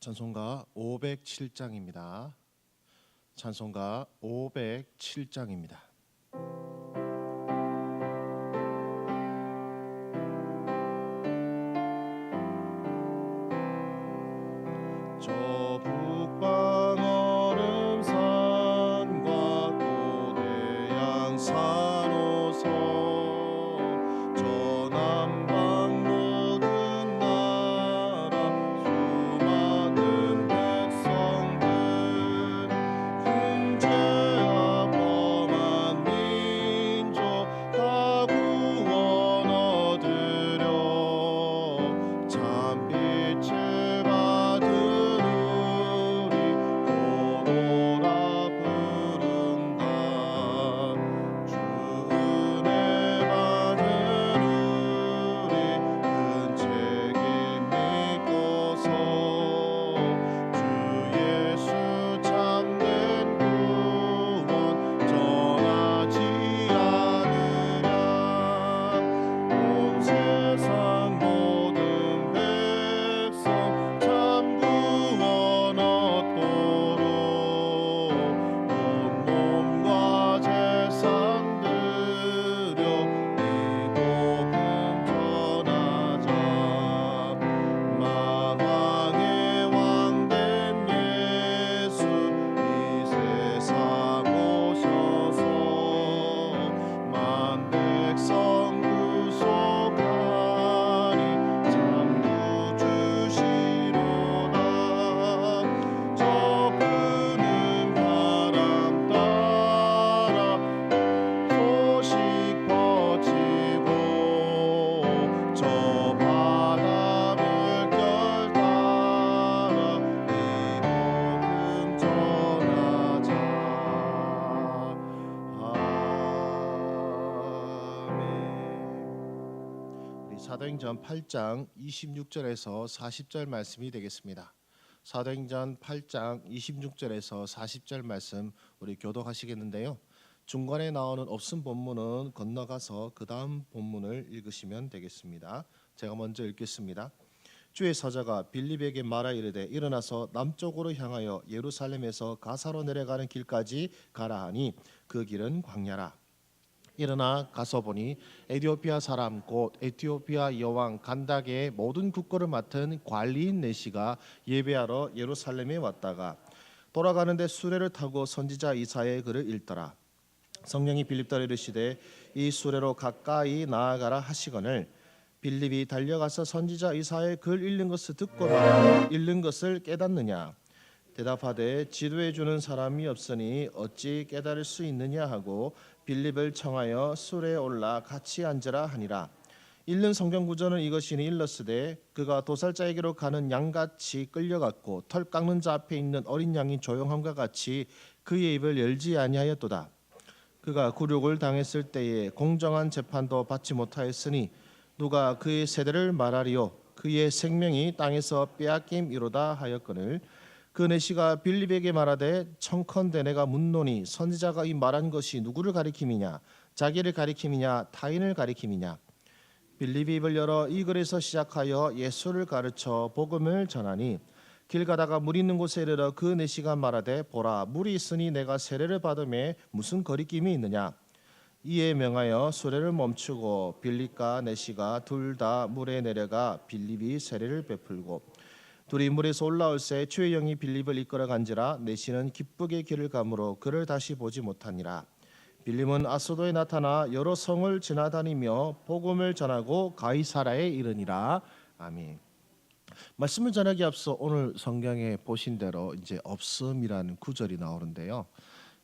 찬송가 507장입니다. 찬송가 507장입니다. 저 북방 얼음산과 고대양 산호서 저 남방 모든 나라 수많은 백성들 큰 죄와 범한 민족 다 구원 얻으려 참 빛을 받은 우리 고노라 부른다. 주 은혜 받은 우리 큰 책임 믿고서 주 예수 참된 구원 전하지 않으랴. 온 세상 모든 백성 참 구원 얻도록 온 몸과 재산 드려 이 복음 전하자. 만왕의 왕된 예수 이 세상 오셔서 만 백성 구속하니 참 구주 주시로다. 저 푸는 바람 따라 소식 퍼지고 저 바다 물결 따라 이 복음 전하자. 아멘. 우리 사도행전 8장 26절에서 40절 말씀이 되겠습니다. 사도행전 8장 26절에서 40절 말씀 우리 교독하시겠는데요. 중간에 나오는 없음 본문은 건너가서 그 다음 본문을 읽으시면 되겠습니다. 제가 먼저 읽겠습니다. 주의 사자가 빌립에게 말하 이르되 일어나서 남쪽으로 향하여 예루살렘에서 가사로 내려가는 길까지 가라 하니 그 길은 광야라. 일어나 가서 보니 에티오피아 사람 곧 에티오피아 여왕 간다게의 모든 국고를 맡은 관리인 네시가 예배하러 예루살렘에 왔다가 돌아가는데 수레를 타고 선지자 이사야의 글을 읽더라. 성령이 빌립더러 이르시되 이 수레로 가까이 나아가라 하시거늘 빌립이 달려가서 선지자 이사야의 글 읽는 것을 듣고 말하되 읽는 것을 깨닫느냐. 대답하되 지도해 주는 사람이 없으니 어찌 깨달을 수 있느냐 하고 빌립을 청하여 수레에 올라 같이 앉으라 하니라. 읽는 성경 구절은 이것이니 일렀으되 그가 도살자에게로 가는 양같이 끌려갔고 털 깎는 자 앞에 있는 어린 양이 조용함과 같이 그의 입을 열지 아니하였도다. 그가 굴욕을 당했을 때에 공정한 재판도 받지 못하였으니 누가 그의 세대를 말하리요. 그의 생명이 땅에서 빼앗김이로다 하였거늘 그 네시가 빌립에게 말하되 청컨대 내가 묻노니 선지자가 이 말한 것이 누구를 가리킴이냐 자기를 가리킴이냐 타인을 가리킴이냐. 빌립이 입을 열어 이 글에서 시작하여 예수를 가르쳐 복음을 전하니 길 가다가 물 있는 곳에 이르러 그 네시가 말하되 보라 물이 있으니 내가 세례를 받음에 무슨 거리낌이 있느냐. 이에 명하여 수레를 멈추고 빌립과 네시가 둘 다 물에 내려가 빌립이 세례를 베풀고 둘이 물에서 올라올새 주의 영이 빌립을 이끌어 간지라 네시는 기쁘게 길을 가므로 그를 다시 보지 못하니라. 빌립은 아소도에 나타나 여러 성을 지나다니며 복음을 전하고 가이사라에 이르니라. 아멘. 말씀을 전하기 앞서 오늘 성경에 보신 대로 이제 없음이라는 구절이 나오는데요.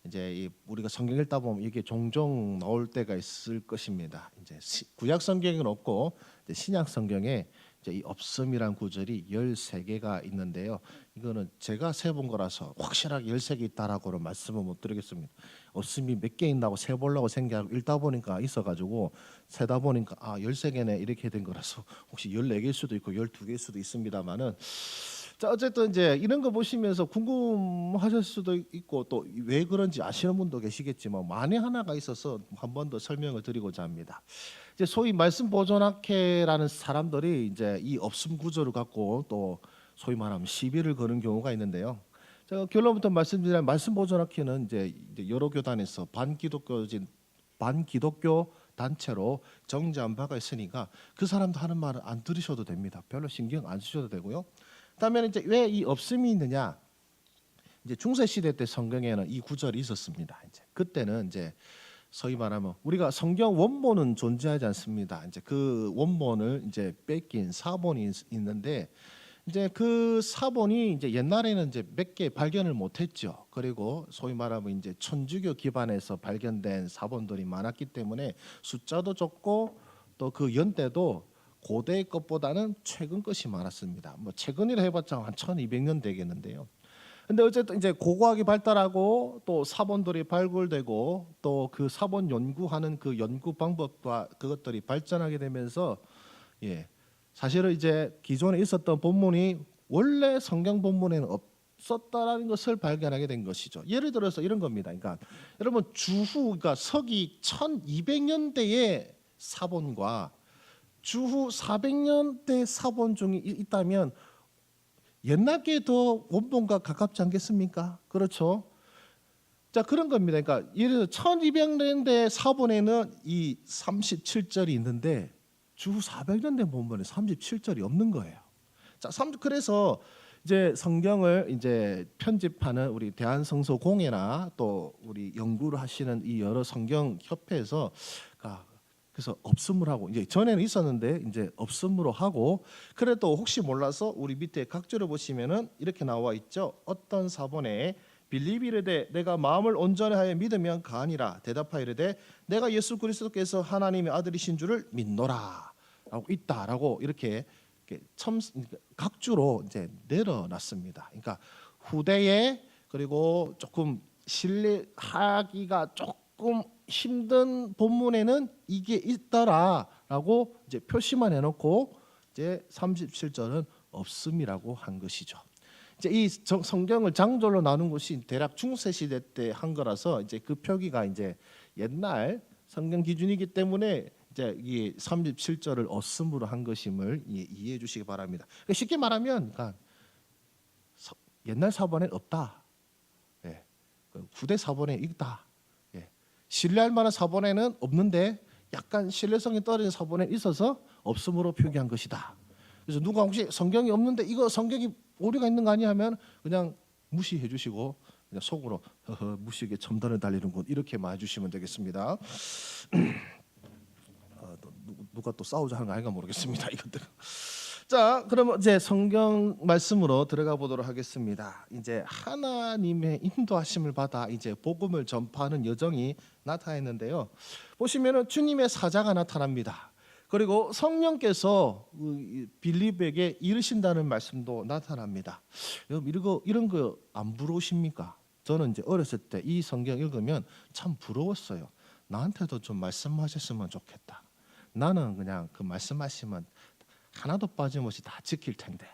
이제 우리가 성경 읽다 보면 이게 종종 나올 때가 있을 것입니다. 이제 구약 성경은 없고 이제 신약 성경에 이제 이 없음이란 구절이 13개가 있는데요. 이거는 제가 세본 거라서 확실하게 13개 있다라고는 말씀을 못 드리겠습니다. 없음이 몇 개 있나고 세보려고 생각하고 읽다 보니까 있어가지고 세다 보니까 13개네 이렇게 된 거라서 혹시 14개일 수도 있고 12개일 수도 있습니다만은 자, 어쨌든 이제 이런 거 보시면서 궁금하실 수도 있고 또 왜 그런지 아시는 분도 계시겠지만 만에 하나가 있어서 한 번 더 설명을 드리고자 합니다. 이제 소위 말씀 보존학회라는 사람들이 이제 이 없음 구조를 갖고 또 소위 말하면 시비를 거는 경우가 있는데요. 제가 결론부터 말씀드리면 말씀 보존학회는 이제 여러 교단에서 반기독교 단체로 정지한 바가 있으니까 그 사람도 하는 말을 안 들으셔도 됩니다. 별로 신경 안 쓰셔도 되고요. 그다음에 이제 왜 이 없음이 있느냐? 이제 중세 시대 때 성경에는 이 구절이 있었습니다. 이제 그때는 이제 소위 말하면 우리가 성경 원본은 존재하지 않습니다. 이제 그 원본을 이제 뺏긴 사본이 있는데 이제 그 사본이 이제 옛날에는 이제 몇 개 발견을 못했죠. 그리고 소위 말하면 이제 천주교 기반에서 발견된 사본들이 많았기 때문에 숫자도 적고 또 그 연대도 고대 것보다는 최근 것이 많았습니다. 뭐 최근이라 해봤자 한 1200년 되겠는데요. 근데 어쨌든 이제 고고학이 발달하고 또 사본들이 발굴되고 또 그 사본 연구하는 그 연구 방법과 그것들이 발전하게 되면서 사실은 이제 기존에 있었던 본문이 원래 성경 본문에는 없었다라는 것을 발견하게 된 것이죠. 예를 들어서 이런 겁니다. 그러니까 여러분 그러니까 서기 1200년대의 사본과 주후 400년대 사본 중에 있다면 옛날 게 더 원본과 가깝지 않겠습니까? 그렇죠. 자, 그런 겁니다. 그러니까 예를 들어 1200년대 사본에는 이 37절이 있는데 주후 400년대 본본에 37절이 없는 거예요. 자, 그래서 이제 성경을 이제 편집하는 우리 대한성서공회나 또 우리 연구를 하시는 이 여러 성경 협회에서 그래서 없음을 하고 이제 전에는 있었는데 이제 없음으로 하고 그래도 혹시 몰라서 우리 밑에 각주를 보시면은 이렇게 나와 있죠. 어떤 사본에 빌립이 이르되 내가 마음을 온전히 하여 믿으면 가하니라 대답하이르되 내가 예수 그리스도께서 하나님의 아들이신 줄을 믿노라 라고 있다라고 이렇게 각주로 이제 내려놨습니다. 그러니까 후대에 그리고 조금 신뢰하기가 조금 힘든 본문에는 이게 있더라라고 이제 표시만 해놓고 이제 37절은 없음이라고 한 것이죠. 이제 이 성경을 장절로 나눈 것이 대략 중세 시대 때 한 거라서 이제 그 표기가 이제 옛날 성경 기준이기 때문에 이제 이 37절을 없음으로 한 것임을 이해해 주시기 바랍니다. 쉽게 말하면 그러니까 옛날 사본에 없다. 후대 사본에 있다. 신뢰할 만한 사본에는 없는데 약간 신뢰성이 떨어진 사본에 있어서 없음으로 표기한 것이다. 그래서 누가 혹시 성경이 없는데 이거 성경이 오류가 있는 거 아니야 하면 그냥 무시해 주시고 그냥 속으로 무식에 첨단을 달리는군 이렇게만 해주시면 되겠습니다. 누가 또 싸우자 하는 거 아닌가 모르겠습니다. 이것들. 자, 그러면 이제 성경 말씀으로 들어가 보도록 하겠습니다. 이제 하나님의 인도하심을 받아 이제 복음을 전파하는 여정이 나타났는데요. 보시면은 주님의 사자가 나타납니다. 그리고 성령께서 빌립에게 이르신다는 말씀도 나타납니다. 여러분 이런 거 안 부러우십니까? 저는 이제 어렸을 때 이 성경 읽으면 참 부러웠어요. 나한테도 좀 말씀하셨으면 좋겠다. 나는 그냥 그 말씀하시면 하나도 빠짐없이 다 지킬 텐데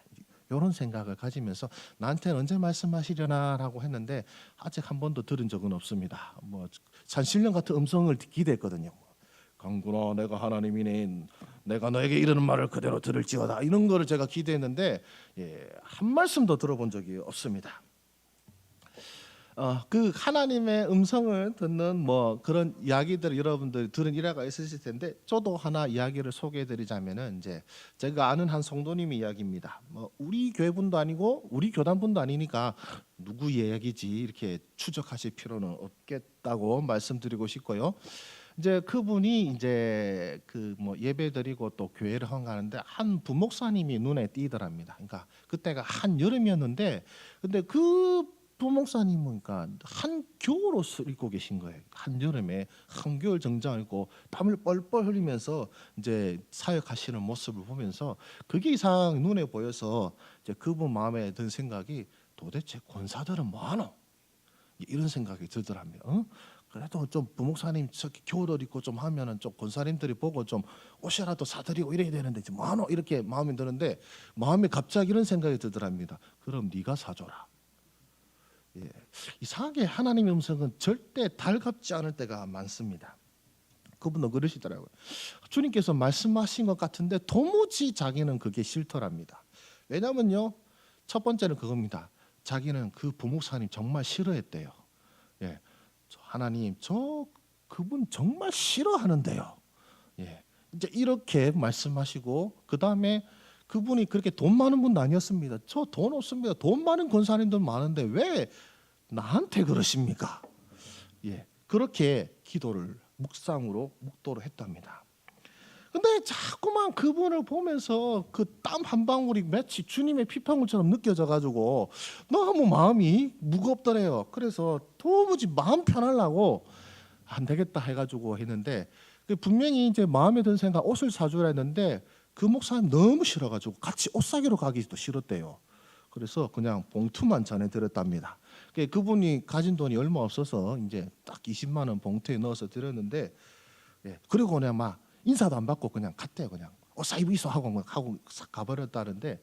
이런 생각을 가지면서 나한테는 언제 말씀하시려나라고 했는데 아직 한 번도 들은 적은 없습니다. 뭐 산신령 같은 음성을 기대했거든요. 강구나 내가 하나님이니 내가 너에게 이르는 말을 그대로 들을지어다 이런 거를 제가 기대했는데 한 말씀도 들어본 적이 없습니다. 그 하나님의 음성을 듣는 뭐 그런 이야기들 여러분들 들은 일화가 있으실 텐데 저도 하나 이야기를 소개해드리자면은 이제 제가 아는 한 성도님의 이야기입니다. 뭐 우리 교회분도 아니고 우리 교단분도 아니니까 누구 이야기지 이렇게 추적하실 필요는 없겠다고 말씀드리고 싶고요. 이제 그분이 이제 그 뭐 예배드리고 또 교회를 헌가하는데 한 부목사님이 눈에 띄더랍니다. 그러니까 그때가 한 여름이었는데 근데 그 부목사님은 그러니까 한 겨울 옷을 입고 계신 거예요. 한 여름에 한겨울 정장을 입고 땀을 뻘뻘 흘리면서 이제 사역하시는 모습을 보면서 그게 이상 눈에 보여서 이제 그분 마음에 든 생각이 도대체 권사들은 뭐하노? 이런 생각이 들더랍니다. 그래도 좀 부목사님 저기 겨울옷 입고 좀 하면은 좀 권사님들이 보고 좀 옷이라도 사드리고 이래야 되는데 뭐하노? 이렇게 마음이 드는데 마음에 갑자기 이런 생각이 들더랍니다. 그럼 네가 사줘라. 이상하게 하나님의 음성은 절대 달갑지 않을 때가 많습니다. 그분도 그러시더라고요. 주님께서 말씀하신 것 같은데 도무지 자기는 그게 싫더랍니다. 왜냐면요 첫 번째는 그겁니다. 자기는 그 부목사님 정말 싫어했대요. 예, 하나님 저 그분 정말 싫어하는데요. 예, 이제 이렇게 말씀하시고 그 다음에 그분이 그렇게 돈 많은 분도 아니었습니다. 저 돈 없습니다. 돈 많은 권사님들 많은데 왜 나한테 그러십니까? 예, 그렇게 기도를 묵도로 했답니다. 근데 자꾸만 그분을 보면서 그 땀 한 방울이 마치 주님의 피방울처럼 느껴져 가지고 너무 마음이 무겁더래요. 그래서 도무지 마음 편하려고 안 되겠다 해가지고 했는데 분명히 이제 마음에 든 생각 옷을 사주라 했는데 그 목사님 너무 싫어가지고 같이 옷 사기로 가기도 싫었대요. 그래서 그냥 봉투만 전해드렸답니다. 그분이 가진 돈이 얼마 없어서 이제 딱 20만 원 봉투에 넣어서 드렸는데, 예, 그리고 그냥 막 인사도 안 받고 그냥 갔대요. 그냥 옷 사입고 있어 하고 싹 가버렸다는데,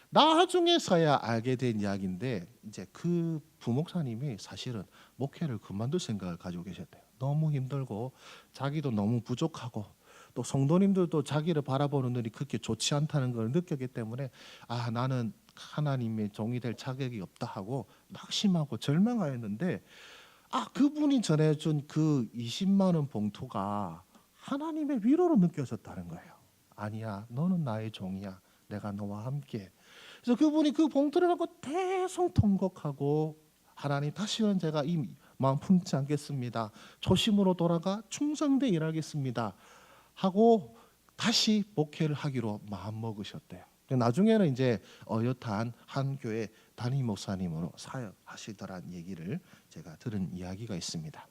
나중에서야 알게 된 이야기인데 이제 그 부목사님이 사실은 목회를 그만둘 생각을 가지고 계셨대요. 너무 힘들고 자기도 너무 부족하고 또 성도님들도 자기를 바라보는 눈이 그렇게 좋지 않다는 걸 느꼈기 때문에 아, 나는 하나님의 종이 될 자격이 없다 하고 낙심하고 절망하였는데, 아, 그분이 전해준 그 20만 원 봉투가 하나님의 위로로 느껴졌다는 거예요. 아니야, 너는 나의 종이야. 내가 너와 함께. 그래서 그분이 그 봉투를 갖고 대성통곡하고, 하나님 다시는 제가 이 마음 품지 않겠습니다. 초심으로 돌아가 충성되 일하겠습니다 하고 다시 목회를 하기로 마음 먹으셨대요. 나중에는 이제 어엿한 한 교회 담임 목사님으로 사역하시더란 얘기를 제가 들은 이야기가 있습니다.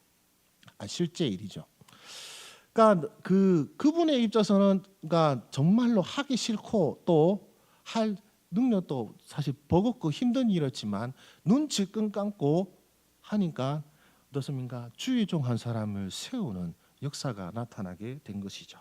실제 일이죠. 그러니까 그분의 입장에서는 그러니까 정말로 하기 싫고 또 할 능력도 사실 버겁고 힘든 일이었지만 눈 질끈 감고 하니까 어떻습니까? 주의 종 한 사람을 세우는 역사가 나타나게 된 것이죠.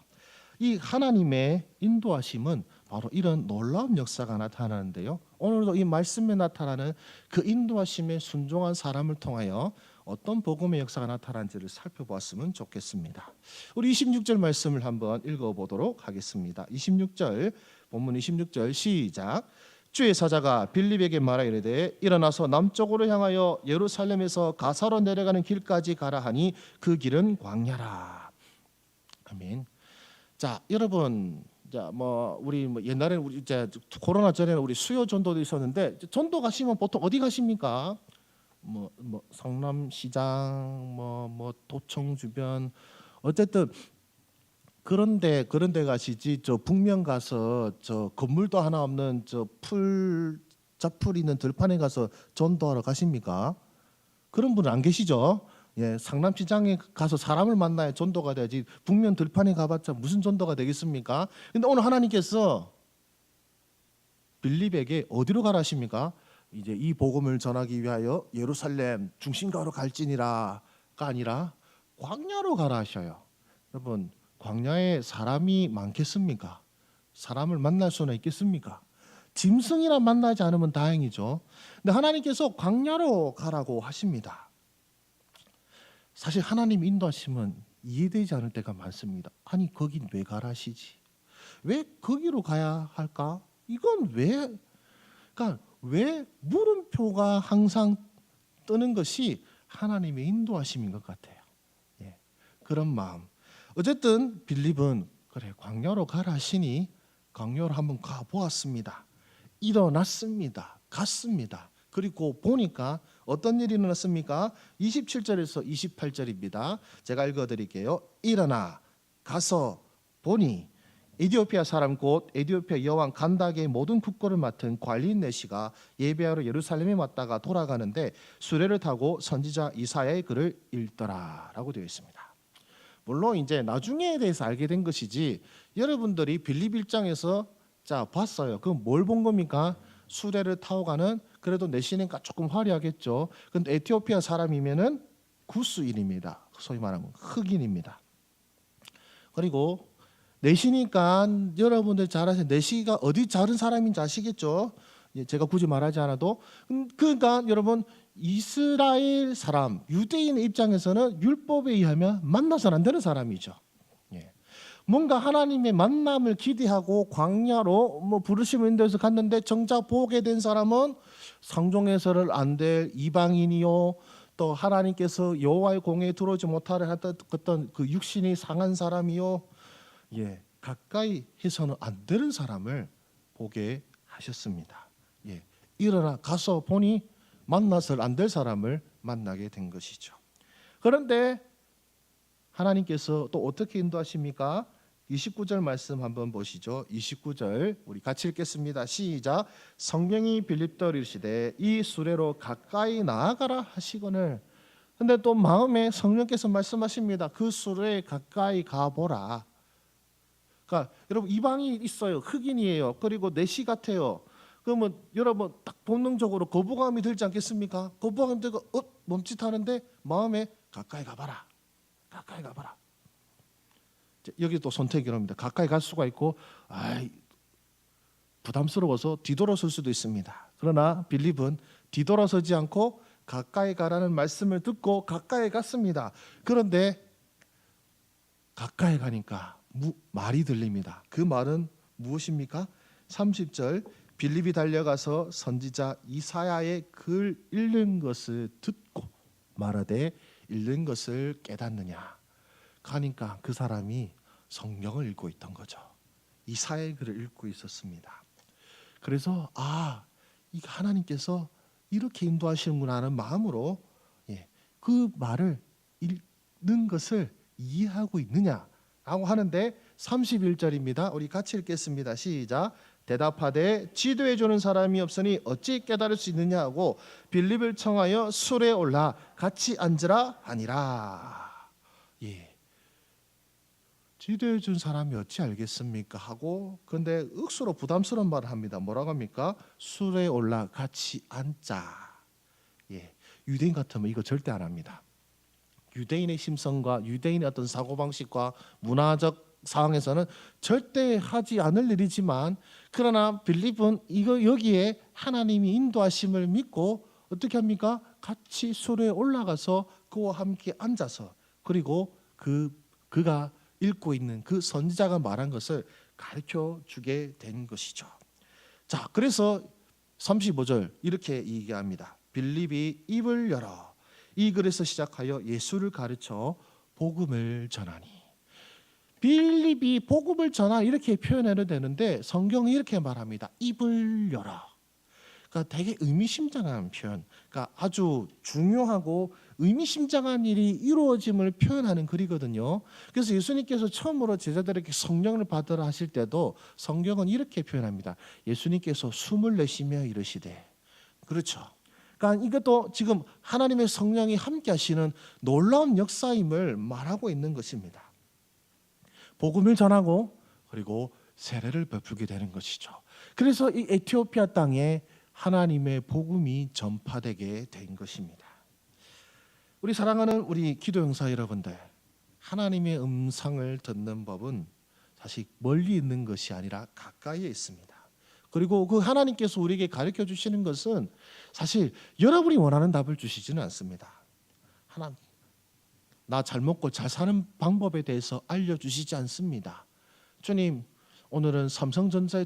이 하나님의 인도하심은 바로 이런 놀라운 역사가 나타나는데요. 오늘도 이 말씀에 나타나는 그 인도하심에 순종한 사람을 통하여 어떤 복음의 역사가 나타난지를 살펴보았으면 좋겠습니다. 우리 26절 말씀을 한번 읽어보도록 하겠습니다. 26절, 본문 26절 시작. 주의 사자가 빌립에게 말하 이르되 일어나서 남쪽으로 향하여 예루살렘에서 가사로 내려가는 길까지 가라 하니 그 길은 광야라. 아멘. 자, 여러분, 자, 우리 옛날에는 우리 이제 코로나 전에는 우리 수요 전도도 있었는데, 전도 가시면 보통 어디 가십니까? 성남시장, 도청 주변, 어쨌든 그런데 가시지. 저 북면 가서 저 건물도 하나 없는 저 자풀 있는 들판에 가서 전도하러 가십니까? 그런 분은 안 계시죠? 예, 상남시장에 가서 사람을 만나야 전도가 되지. 북면 들판에 가봤자 무슨 전도가 되겠습니까? 근데 오늘 하나님께서 빌립에게 어디로 가라 하십니까? 이제 이 복음을 전하기 위하여 예루살렘 중심가로 갈지니라가 아니라 광야로 가라 하셔요. 여러분, 광야에 사람이 많겠습니까? 사람을 만날 수는 있겠습니까? 짐승이나 만나지 않으면 다행이죠. 근데 하나님께서 광야로 가라고 하십니다. 사실 하나님 인도하시면 이해되지 않을 때가 많습니다. 아니, 거긴 왜 가라 하시지? 왜 거기로 가야 할까? 이건 그러니까 왜 물음표가 항상 뜨는 것이 하나님의 인도하심인 것 같아요. 예, 그런 마음. 어쨌든 빌립은 그래 광야로 가라 하시니 광야로 한번 가 보았습니다. 일어났습니다. 갔습니다. 그리고 보니까 어떤 일이 일어났습니까? 27절에서 28절입니다. 제가 읽어드릴게요. 일어나 가서 보니 에디오피아 사람 곧 에디오피아 여왕 간닥의 모든 국고를 맡은 관리인 내시가 예배하러 예루살렘에 왔다가 돌아가는데 수레를 타고 선지자 이사야의 글을 읽더라라고 되어 있습니다. 물론 이제 나중에 대해서 알게 된 것이지, 여러분들이 빌립 1장에서 자 봤어요. 그럼 뭘 본 겁니까? 수레를 타고 가는, 그래도 내시니까 조금 화려하겠죠. 근데 에티오피아 사람이면은 구스인입니다. 소위 말하면 흑인입니다. 그리고 내시니까 여러분들 잘 아세요. 내시가 어디 다른 사람인지 아시겠죠? 제가 굳이 말하지 않아도. 그러니까 여러분, 이스라엘 사람, 유대인 입장에서는 율법에 의하면 만나서는 안 되는 사람이죠. 예. 뭔가 하나님의 만남을 기대하고 광야로 부르심을 인도해서 갔는데 정작 보게 된 사람은 상종해서를 안 될 이방인이요, 또 하나님께서 여호와의 공회에 들어오지 못하려 했던 그 육신이 상한 사람이요, 가까이 해서는 안 되는 사람을 보게 하셨습니다. 일어나 가서 보니 만나서는 안 될 사람을 만나게 된 것이죠. 그런데 하나님께서 또 어떻게 인도하십니까? 29절 말씀 한번 보시죠. 29절 우리 같이 읽겠습니다. 시작. 성령이 빌립도 이르시되 이 수레로 가까이 나아가라 하시거늘. 근데 또 마음에 성령께서 말씀하십니다. 그 수레에 가까이 가보라. 그러니까 여러분 이방이 있어요. 흑인이에요. 그리고 내시 같아요. 그러면 여러분 딱 본능적으로 거부감이 들지 않겠습니까? 거부감이 들고 멈칫하는데 마음에 가까이 가봐라. 가까이 가봐라. 여기 또 선택이랍니다. 가까이 갈 수가 있고 부담스러워서 뒤돌아설 수도 있습니다. 그러나 빌립은 뒤돌아서지 않고 가까이 가라는 말씀을 듣고 가까이 갔습니다. 그런데 가까이 가니까 말이 들립니다. 그 말은 무엇입니까? 30절 빌립이 달려가서 선지자 이사야의 글 읽는 것을 듣고 말하되 읽는 것을 깨닫느냐. 가니까 그 사람이 성경을 읽고 있던 거죠. 이사야의 글을 읽고 있었습니다. 그래서 이 하나님께서 이렇게 인도하시는구나 하는 마음으로 그 말을 읽는 것을 이해하고 있느냐라고 하는데 31절입니다. 우리 같이 읽겠습니다. 시작. 대답하되 지도해 주는 사람이 없으니 어찌 깨달을 수 있느냐 하고 빌립을 청하여 수레에 올라 같이 앉으라 하니라. 지도해 준 사람이 어찌 알겠습니까? 하고 그런데 억수로 부담스러운 말을 합니다. 뭐라고 합니까? 수레에 올라 같이 앉자. 유대인 같으면 이거 절대 안 합니다. 유대인의 심성과 유대인의 어떤 사고방식과 문화적 상황에서는 절대 하지 않을 일이지만, 그러나 빌립은 여기에 하나님이 인도하심을 믿고 어떻게 합니까? 같이 수레에 올라가서 그와 함께 앉아서, 그리고 그가 읽고 있는 그 선지자가 말한 것을 가르쳐 주게 된 것이죠. 자, 그래서 35절 이렇게 얘기합니다. 빌립이 입을 열어 이 글에서 시작하여 예수를 가르쳐 복음을 전하니. 빌립이 복음을 전하 이렇게 표현해도 되는데 성경은 이렇게 말합니다. 입을 열어. 그러니까 되게 의미심장한 표현, 그러니까 아주 중요하고 의미심장한 일이 이루어짐을 표현하는 글이거든요. 그래서 예수님께서 처음으로 제자들에게 성령을 받으라 하실 때도 성경은 이렇게 표현합니다. 예수님께서 숨을 내쉬며 이르시되. 그렇죠. 그러니까 이것도 지금 하나님의 성령이 함께 하시는 놀라운 역사임을 말하고 있는 것입니다. 복음을 전하고 그리고 세례를 베풀게 되는 것이죠. 그래서 이 에티오피아 땅에 하나님의 복음이 전파되게 된 것입니다. 우리 사랑하는 우리 기도 용사 여러분들, 하나님의 음성을 듣는 법은 사실 멀리 있는 것이 아니라 가까이에 있습니다. 그리고 그 하나님께서 우리에게 가르쳐 주시는 것은 사실 여러분이 원하는 답을 주시지는 않습니다. 나 잘 먹고 잘 사는 방법에 대해서 알려주시지 않습니다. 주님, 오늘은 삼성전자에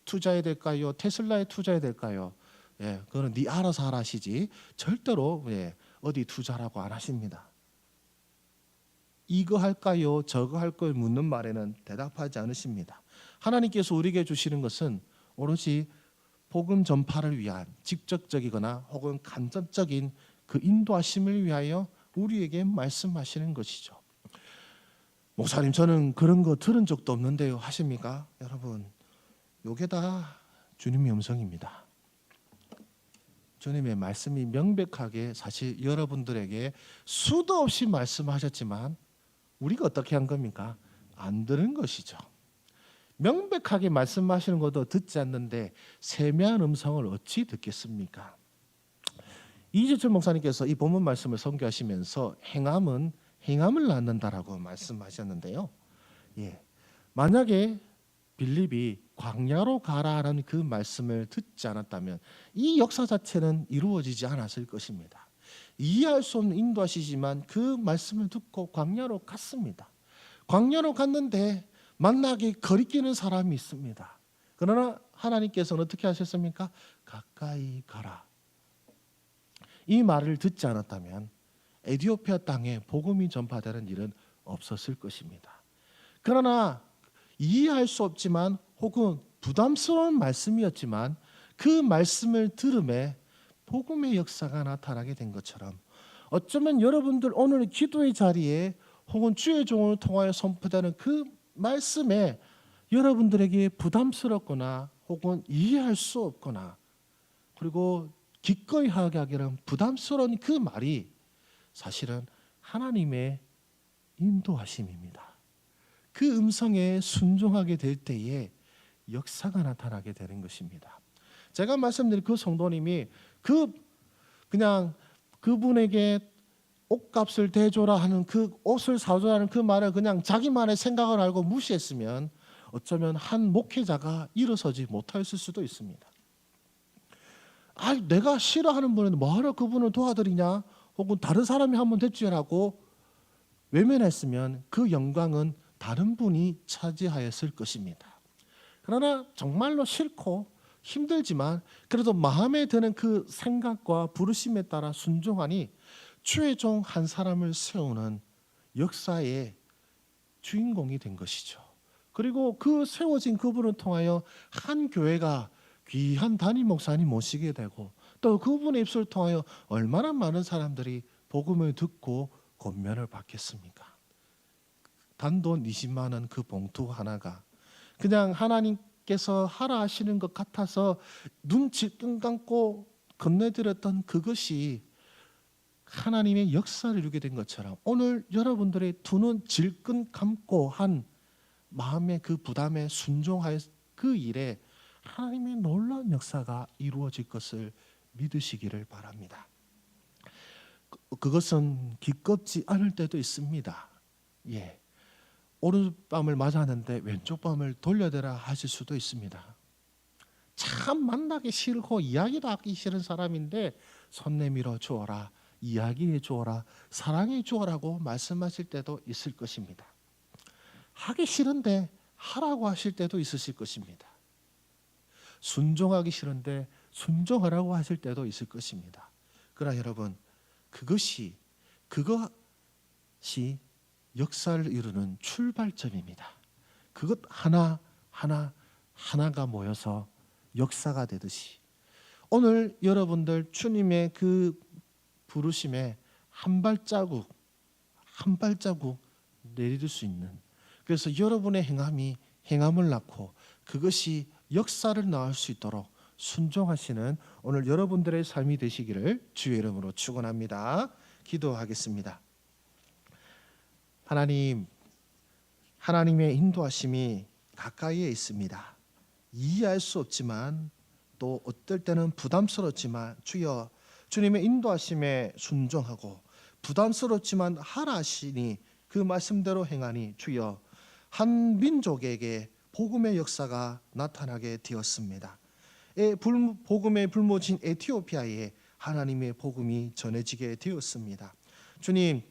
투자해야 될까요? 테슬라에 투자해야 될까요? 그거는 네 알아서 하라 하시지 절대로 어디 투자라고 안 하십니다. 이거 할까요? 저거 할까요? 묻는 말에는 대답하지 않으십니다. 하나님께서 우리에게 주시는 것은 오로지 복음 전파를 위한 직접적이거나 혹은 간접적인 그 인도하심을 위하여 우리에게 말씀하시는 것이죠. 목사님, 저는 그런 거 들은 적도 없는데요 하십니까? 여러분, 요게 다 주님의 음성입니다. 주님의 말씀이 명백하게 사실 여러분들에게 수도 없이 말씀하셨지만 우리가 어떻게 한 겁니까? 안 들은 것이죠. 명백하게 말씀하시는 것도 듣지 않는데 세미한 음성을 어찌 듣겠습니까? 이재철 목사님께서 이 본문 말씀을 선교하시면서 행함은 행함을 낳는다라고 말씀하셨는데요. 만약에 빌립이 광야로 가라라는 그 말씀을 듣지 않았다면 이 역사 자체는 이루어지지 않았을 것입니다. 이해할 수 없는 인도하시지만 그 말씀을 듣고 광야로 갔습니다. 광야로 갔는데 만나기 거리끼는 사람이 있습니다. 그러나 하나님께서는 어떻게 하셨습니까? 가까이 가라. 이 말을 듣지 않았다면 에티오피아 땅에 복음이 전파되는 일은 없었을 것입니다. 그러나 이해할 수 없지만 혹은 부담스러운 말씀이었지만 그 말씀을 들음에 복음의 역사가 나타나게 된 것처럼 어쩌면 여러분들 오늘 기도의 자리에 혹은 주의 종을 통하여 선포되는 그 말씀에 여러분들에게 부담스럽거나 혹은 이해할 수 없거나 그리고 기꺼이 하기에는 부담스러운 그 말이 사실은 하나님의 인도하심입니다. 그 음성에 순종하게 될 때에 역사가 나타나게 되는 것입니다. 제가 말씀드린 그 성도님이 그냥 그분에게 옷값을 대줘라 하는 그 옷을 사줘라는 그 말을 그냥 자기만의 생각을 알고 무시했으면 어쩌면 한 목회자가 일어서지 못했을 수도 있습니다. 내가 싫어하는 분은 뭐하러 그분을 도와드리냐 혹은 다른 사람이 한번 대주라고 외면했으면 그 영광은 다른 분이 차지하였을 것입니다. 그러나 정말로 싫고 힘들지만 그래도 마음에 드는 그 생각과 부르심에 따라 순종하니 주의 종 한 사람을 세우는 역사의 주인공이 된 것이죠. 그리고 그 세워진 그분을 통하여 한 교회가 귀한 담임 목사님 모시게 되고 또 그분의 입술을 통하여 얼마나 많은 사람들이 복음을 듣고 권면을 받겠습니까? 단돈 20만 원 그 봉투 하나가 그냥 하나님께서 하라 하시는 것 같아서 눈 질끈 감고 건네드렸던 그것이 하나님의 역사를 이루게 된 것처럼 오늘 여러분들의 두 눈 질끈 감고 한 마음의 그 부담에 순종하여 그 일에 하나님의 놀라운 역사가 이루어질 것을 믿으시기를 바랍니다. 그것은 기껍지 않을 때도 있습니다. 오른쪽 뺨을 맞았는데 왼쪽 뺨을 돌려대라 하실 수도 있습니다. 참 만나기 싫고 이야기도 하기 싫은 사람인데 손 내밀어 주어라, 이야기해 주어라, 사랑해 주어라고 말씀하실 때도 있을 것입니다. 하기 싫은데 하라고 하실 때도 있으실 것입니다. 순종하기 싫은데 순종하라고 하실 때도 있을 것입니다. 그러나 여러분 그것이 역사를 이루는 출발점입니다. 그것 하나가 모여서 역사가 되듯이 오늘 여러분들 주님의 그 부르심에 한 발자국 내릴 수 있는, 그래서 여러분의 행함을 낳고 그것이 역사를 낳을 수 있도록 순종하시는 오늘 여러분들의 삶이 되시기를 주의 이름으로 축원합니다. 기도하겠습니다. 하나님의 인도하심이 가까이에 있습니다. 이해할 수 없지만 또 어떨 때는 부담스럽지만 주여 주님의 인도하심에 순종하고 부담스럽지만 하라 하시니 그 말씀대로 행하니 주여 한 민족에게 복음의 역사가 나타나게 되었습니다. 복음의 불모진 에티오피아에 하나님의 복음이 전해지게 되었습니다. 주님,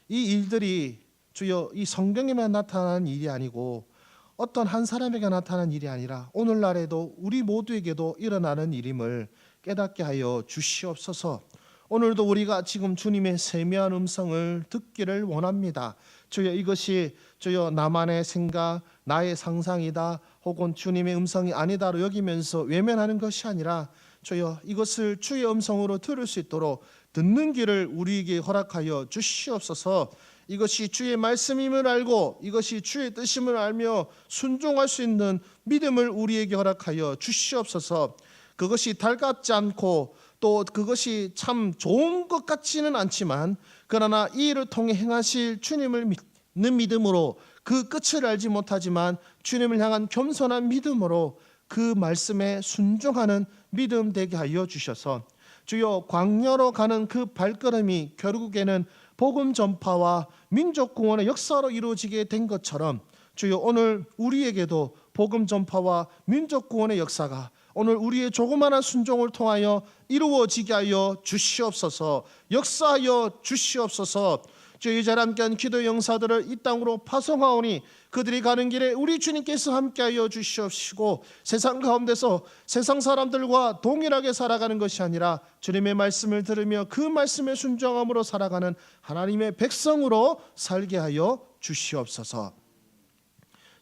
이 일들이 주여 이 성경에만 나타나는 일이 아니고 어떤 한 사람에게 나타나는 일이 아니라 오늘날에도 우리 모두에게도 일어나는 일임을 깨닫게 하여 주시옵소서. 오늘도 우리가 지금 주님의 세미한 음성을 듣기를 원합니다. 주여 이것이 주여 나만의 생각, 나의 상상이다 혹은 주님의 음성이 아니다로 여기면서 외면하는 것이 아니라 주여 이것을 주의 음성으로 들을 수 있도록 듣는 길을 우리에게 허락하여 주시옵소서. 이것이 주의 말씀임을 알고 이것이 주의 뜻임을 알며 순종할 수 있는 믿음을 우리에게 허락하여 주시옵소서. 그것이 달갑지 않고 또 그것이 참 좋은 것 같지는 않지만 그러나 이 일을 통해 행하실 주님을 믿는 믿음으로 그 끝을 알지 못하지만 주님을 향한 겸손한 믿음으로 그 말씀에 순종하는 믿음 되게 하여 주셔서 주여 광야로 가는 그 발걸음이 결국에는 복음 전파와 민족 구원의 역사로 이루어지게 된 것처럼 주여 오늘 우리에게도 복음 전파와 민족 구원의 역사가 오늘 우리의 조그마한 순종을 통하여 이루어지게 하여 주시옵소서. 역사하여 주시옵소서. 주의 잘 함께한 기도 영사들을 이 땅으로 파송하오니 그들이 가는 길에 우리 주님께서 함께하여 주시옵시고 세상 가운데서 세상 사람들과 동일하게 살아가는 것이 아니라 주님의 말씀을 들으며 그 말씀에 순종함으로 살아가는 하나님의 백성으로 살게 하여 주시옵소서.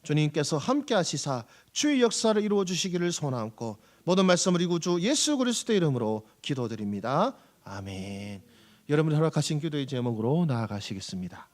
주님께서 함께하시사 주의 역사를 이루어 주시기를 소원하고 모든 말씀을 우리 구주 예수 그리스도의 이름으로 기도드립니다. 아멘. 여러분이 허락하신 기도의 제목으로 나아가시겠습니다.